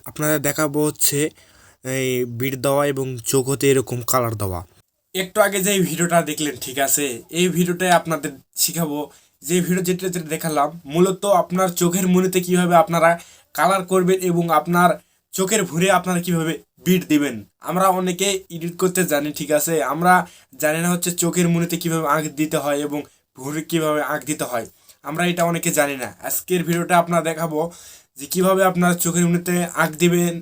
আপনাদের দেখাবো হচ্ছে এই বিট দেওয়া এবং চোখতে এরকম কালার দেওয়া। একটু আগে যে ভিডিওটা দেখলেন, ঠিক আছে, এই ভিডিওটায় আপনাদের শিখাবো যে ভিডিও যেটা যেটা দেখালাম মূলত আপনার চোখের মনিতে কিভাবে আপনারা কালার করবেন এবং আপনার চোখের ভুঁড়ে আপনারা কিভাবে বিট দিবেন। আমরা অনেকে এডিট করতে জানি, ঠিক আছে, আমরা জানি না হচ্ছে চোখের মনিতে কিভাবে আঁক দিতে হয় এবং ভুঁড়ে কিভাবে আঁক দিতে হয়, আমরা এটা অনেকে জানি না। আজকের ভিডিওটা আপনারা দেখাবো যে কিভাবে আপনার চোখের মনিতে আঁক দিবেন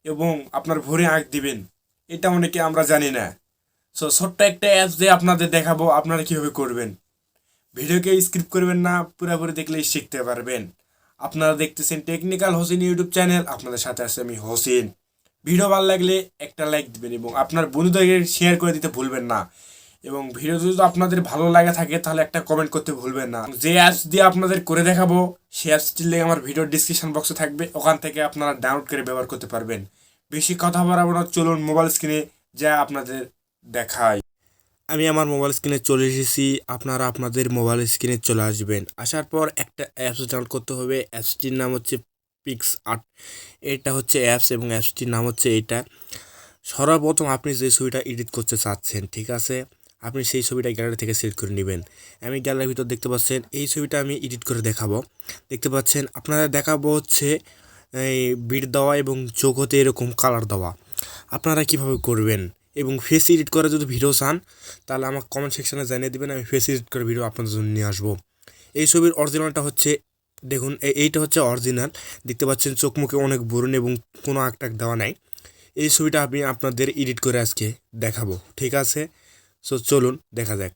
এবং আপনার ভুঁড়ে আঁক দিবেন, এটা অনেকে আমরা জানি না। সো ছোট্ট একটা অ্যাপস দিয়ে আপনাদের দেখাবো আপনারা কীভাবে করবেন। ভিডিওকে স্কিপ করবেন না, পুরোপুরি দেখলেই শিখতে পারবেন। আপনারা দেখতেছেন টেকনিক্যাল হোসেন ইউটিউব চ্যানেল, আপনাদের সাথে আছে আমি হোসেন। ভিডিও ভালো লাগলে একটা লাইক দিবেন এবং আপনার বন্ধুদেরকে শেয়ার করে দিতে ভুলবেন না। এবং ভিডিও যদি আপনাদের ভালো লাগে থাকে তাহলে একটা কমেন্ট করতে ভুলবেন না। যে অ্যাপস দিয়ে আপনাদের করে দেখাবো সেই অ্যাপসটির লিঙ্ক আমার ভিডিওর ডিসক্রিপশন বক্সে থাকবে, ওখান থেকে আপনারা ডাউনলোড করে ব্যবহার করতে পারবেন। বেশি কথা বাড়াবো না, চলুন মোবাইল স্ক্রিনে যা আপনাদের দেখাই। আমি আমার মোবাইল স্ক্রিনে চলে এসেছি, আপনারা আপনাদের মোবাইল স্ক্রিনে চলে আসবেন। আসার পর একটা অ্যাপস ডাউনলোড করতে হবে। অ্যাপসটির নাম হচ্ছে পিক্স আর্ট। এটা হচ্ছে অ্যাপস এবং অ্যাপসটির নাম হচ্ছে এটা। সর্বপ্রথম আপনি যে ছবিটা এডিট করতে চাচ্ছেন, ঠিক আছে, আপনি সেই ছবিটা গ্যালারি থেকে সিলেক্ট করে নেবেন। আমি গ্যালারির ভিতর দেখতে পাচ্ছেন এই ছবিটা আমি এডিট করে দেখাবো। দেখতে পাচ্ছেন আপনারা দেখাবো হচ্ছে এই বিট দেওয়া এবং চোখতে এরকম কালার দেওয়া। আপনারা কিভাবে করবেন এবং ফেস এডিট করে যদি ভিডিও চান তাহলে আমাকে কমেন্ট সেকশনে জানিয়ে দেবেন, আমি ফেস এডিট করে ভিডিও আপনাদের জন্য নিয়ে আসবো। এই ছবির অরিজিনালটা হচ্ছে, দেখুন এইটা হচ্ছে অরিজিনাল। দেখতে পাচ্ছেন চোখ মুখে অনেক বরুণ এবং কোনো আঁকটাক দেওয়া নাই। এই ছবিটা আমি আপনাদের এডিট করে আজকে দেখাবো, ঠিক আছে। সো চলুন দেখা যাক।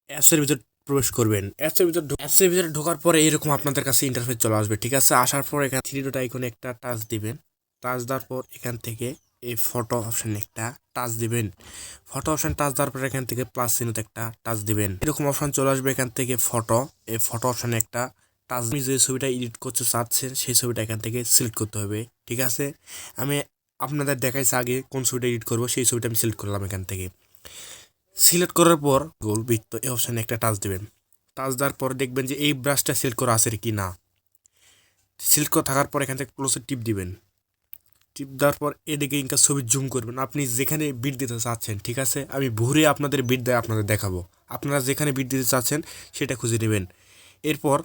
অ্যাপসের ভিতর প্রবেশ করবেন। অ্যাপসের ভিতরে ঢোকার পরে এরকম আপনাদের কাছে ইন্টারফেস চলে আসবে, ঠিক আছে। আসার পর এখানে থ্রি ডট আইকনে একটা টাচ দিবেন। টাচ দেওয়ার পর এখান থেকে এই ফটো অপশানে একটা টাচ দিবেন। ফটো অপশান টাচ দেওয়ার পর এখান থেকে প্লাস চিহ্নতে একটা টাচ দিবেন। এরকম অপশান চলে আসবে এখান থেকে ফটো, এই ফটো অপশানে একটা টাচ। আপনি যে ছবিটা এডিট করতে চাচ্ছেন সেই ছবিটা এখান থেকে সিলেক্ট করতে হবে, ঠিক আছে। আমি আপনাদের দেখাইছি আগে কোন ছবিটা এডিট করবো, সেই ছবিটা আমি সিলেক্ট করলাম। এখান থেকে সিলেক্ট করার পর গোল বৃত্ত এই অপশানে একটা টাচ দেবেন। টাচ দেওয়ার পর দেখবেন যে এই ব্রাশটা সিলেক্ট করা আছে কি না। সিলেক্ট করা থাকার পর এখান থেকে ক্লোজে টিপ দিবেন। টিপ দেওয়ার পর এদিকে ইনকা ছবি জুম করবেন আপনি যেখানে বিট দিতে চাচ্ছেন, ঠিক আছে। আমি ঘুরে আপনাদের বিট দেয় আপনাদের দেখাবো। আপনারা যেখানে বিট দিতে চাচ্ছেন সেটা খুঁজে নেবেন। এরপর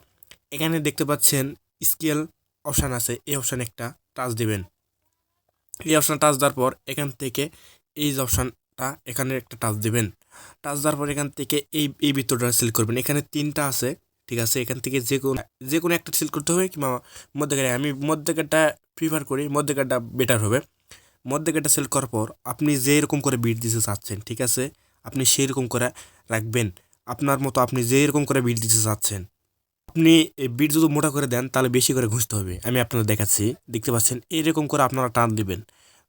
এখানে দেখতে পাচ্ছেন স্কেল অপশান আছে, এই অপশানে একটা টাচ দিবেন। এই অপশান টাচ দেওয়ার পর এখান থেকে এই যে অপশানটা এখানে একটা টাচ দিবেন। টাচ দেওয়ার পর এখান থেকে এই বৃত্তটা সিলেক্ট করবেন। এখানে তিনটা আছে, ঠিক আছে। এখান থেকে যে কোনো একটা সিলেক্ট করতে হবে কিংবা মধ্যেখানে, আমি মধ্যেখানটা প্রিফার করি, মধ্যেখানটা বেটার হবে। মধ্যেখানটা সিলেক্ট করার পর আপনি যেরকম করে বিট দিতে চাচ্ছেন, ঠিক আছে, আপনি সেই রকম করে রাখবেন। আপনার মতো আপনি যেরকম করে বিট দিতে চাচ্ছেন। আপনি এই বিট যদি মোটা করে দেন তাহলে বেশি করে ঘুষতে হবে। আমি আপনাদের দেখাচ্ছি, দেখতে পাচ্ছেন এরকম করে আপনারা টান দিবেন।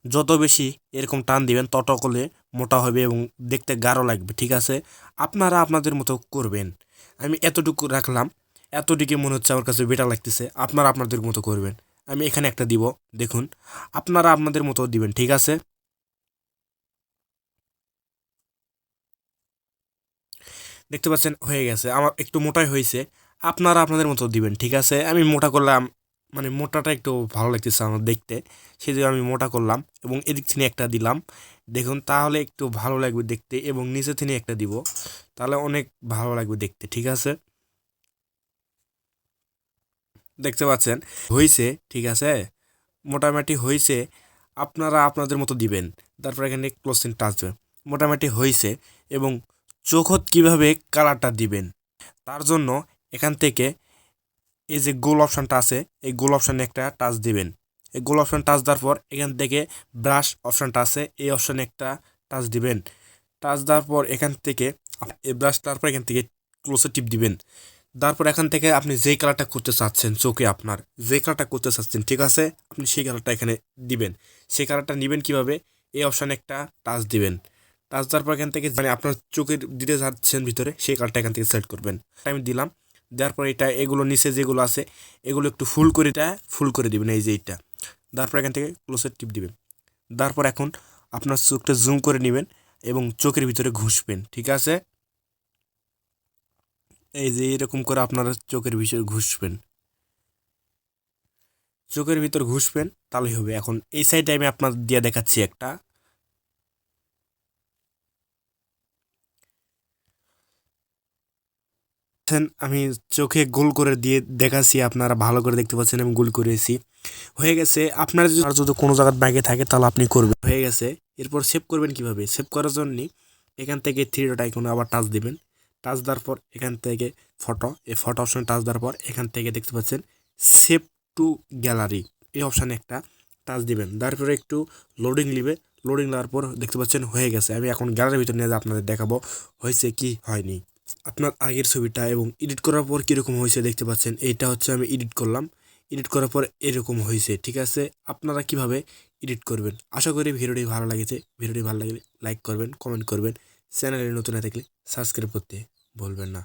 যত বেশি এরকম টান দিবেন তত করলে মোটা হবে এবং দেখতে গাঢ় লাগবে, ঠিক আছে। আপনারা আপনাদের মতো করবেন। আমি এতটুকু রাখলাম, এতটুকু মনে হচ্ছে আমার কাছে বেটার লাগতেছে। আপনারা আপনাদের মতো করবেন। আমি এখানে একটা দিব, দেখুন আপনারা আপনাদের মতো দিবেন, ঠিক আছে। দেখতে পাচ্ছেন হয়ে গেছে, আমার একটু মোটাই হয়েছে। আপনারা আপনাদের মতো দিবেন, ঠিক আছে। আমি মোটা করলাম, মানে মোটাটা একটু ভালো লাগতেছে আমার দেখতে, সেই জন্য আমি মোটা করলাম এবং এদিক থেকে একটা দিলাম। দেখুন তাহলে একটু ভালো লাগবে দেখতে এবং নিচে থেকে একটা দিব, তাহলে অনেক ভালো লাগবে দেখতে, ঠিক আছে। দেখতে পাচ্ছেন হয়েছে, ঠিক আছে, মোটামুটি হয়েছে। আপনারা আপনাদের মতো দিবেন। তারপর এখানে ক্লোজিং টাচ দেবেন। মোটামুটি হয়েছে এবং চোখত কিভাবে কালারটা দিবেন তার জন্য এখান থেকে এই যে গোল অপশানটা আছে এই গোল অপশানে একটা টাচ দিবেন। এই গোল অপশান টাচ দেওয়ার পর এখান থেকে ব্রাশ অপশানটা আছে, এই অপশানে একটা টাচ দিবেন। টাচ দেওয়ার পর এখান থেকে এই ব্রাশ, তারপর এখান থেকে ক্লোজে টিপ দিবেন। তারপর এখান থেকে আপনি যেই কালারটা করতে চাচ্ছেন, চোখে আপনার যে কালারটা করতে চাচ্ছেন, ঠিক আছে, আপনি সেই কালারটা এখানে দিবেন। সেই কালারটা নেবেন কিভাবে, এই অপশানে একটা টাচ দিবেন। টাচ দেওয়ার পর এখান থেকে মানে আপনার চোখের দিতে যাচ্ছেন ভিতরে সেই কালারটা এখান থেকে সিলেক্ট করবেন। আমি দিলাম, দেওয়ার পর এটা এগুলো নিচে যেগুলো আছে এগুলো একটু ফুল করে দিবেন, এই যে এইটা। তারপর এখান থেকে ক্লোজের টিপ দিবেন। তারপর এখন আপনার চোখটা জুম করে নেবেন এবং চোখের ভিতরে ঘুষবেন, ঠিক আছে। এই যে এরকম করে আপনারা চোখের ভিতরে ঘুষবেন। চোখের ভিতর ঘুষবেন তাহলেই হবে। এখন এই সাইডে আমি আপনার দিয়ে দেখাচ্ছি একটা। আমি চোখে গোল করে দিয়ে দেখাচ্ছি, আপনারা ভালো করে দেখতে পাচ্ছেন আমি গোল করেছি। হয়ে গেছে। আপনার যদি কোনো জায়গায় ব্যাগে থাকে তাহলে আপনি করবেন। হয়ে গেছে। এরপর সেভ করবেন কিভাবে? সেভ করার জন্য এখান থেকে থ্রি ডট আইকনে আবার টাচ দিবেন। টাচ দেওয়ার পর এখান থেকে ফটো, এই ফটো অপশনে টাচ দেওয়ার পর এখান থেকে দেখতে পাচ্ছেন সেভ টু গ্যালারি, এই অপশানে একটা টাচ দিবেন। তারপরে একটু লোডিং নিবে। লোডিং নেওয়ার পর দেখতে পাচ্ছেন হয়ে গেছে। আমি এখন গ্যালারির ভিতরে নিয়ে আপনাদের দেখাবো হয়েছে কি হয়নি। আপনার আগের ছবিটা এবং এডিট করার পর কীরকম হয়েছে দেখতে পাচ্ছেন। এইটা হচ্ছে আমি এডিট করলাম। এডিট করার পর এরকম হয়েছে। ঠিক আছে, আপনারা কিভাবে এডিট করবেন? আশা করি ভিডিওটি ভালো লেগেছে। ভিডিওটি ভালো লাগলে লাইক করবেন, কমেন্ট করবেন। চ্যানেলে নতুন না থাকলে সাবস্ক্রাইব করতে ভুলবেন না।